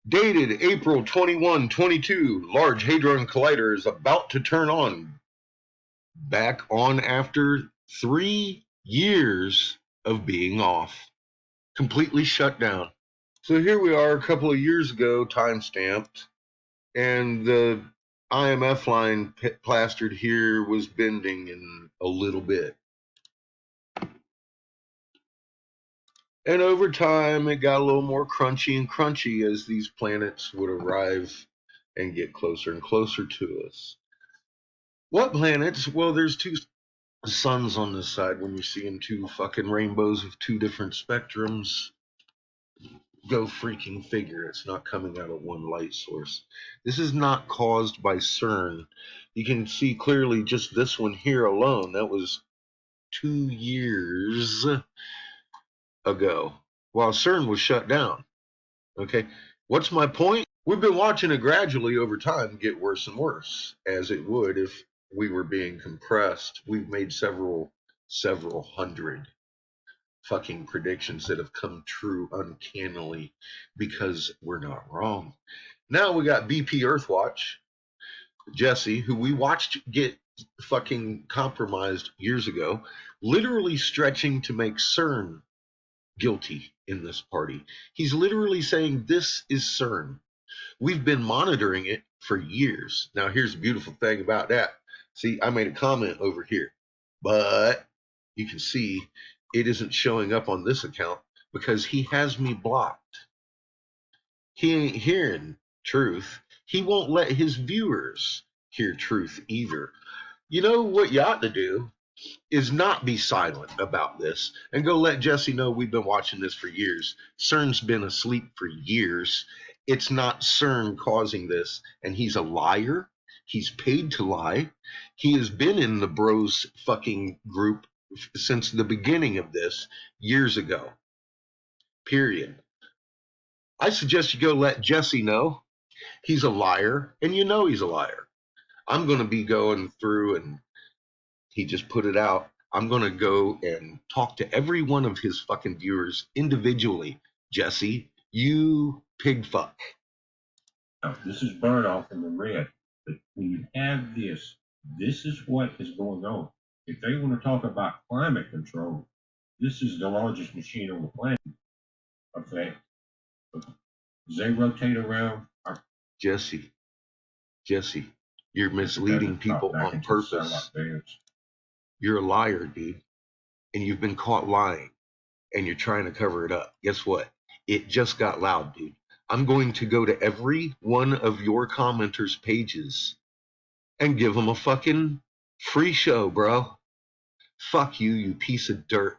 Dated April 21, 22, Large Hadron Collider is about to turn on. Back on after 3 years of being off. Completely shut down. So here we are a couple of years ago, time stamped, and the IMF line plastered here was bending in a little bit. And over time, it got a little more crunchy and crunchy as these planets would arrive and get closer and closer to us. What planets? Well, there's two suns on this side when you're seeing two fucking rainbows of two different spectrums. Go freaking figure. It's not coming out of one light source. This is not caused by CERN. You can see clearly just this one here alone. That was 2 years ago while CERN was shut down. Okay. What's my point? We've been watching it gradually over time get worse and worse, as it would if we were being compressed. We've made several hundred fucking predictions that have come true uncannily because we're not wrong. Now we got BP Earthwatch, Jesse, who we watched get fucking compromised years ago, literally stretching to make CERN guilty in this party. He's literally saying this is CERN. We've been monitoring it for years. Now, here's the beautiful thing about that. See, I made a comment over here, but you can see it isn't showing up on this account because he has me blocked. He ain't hearing truth. He won't let his viewers hear truth either. You know what you ought to do is not be silent about this and go let Jesse know we've been watching this for years. CERN's been asleep for years. It's not CERN causing this, and he's a liar. He's paid to lie. He has been in the bros fucking group since the beginning of this years ago. Period. I suggest you go let Jesse know he's a liar, and you know he's a liar. I'm going to be going through, and he just put it out. I'm going to go and talk to every one of his fucking viewers individually. Jesse, you pig fuck. Now, this is burn off in the red. But when you have this is what is going on. If they want to talk about climate control, this is the largest machine on the planet. Okay. Does they rotate around our Jesse, you're misleading people on purpose. You're a liar, dude. And you've been caught lying. And you're trying to cover it up. Guess what? It just got loud, dude. I'm going to go to every one of your commenters' pages and give them a fucking free show, bro. Fuck you, you piece of dirt.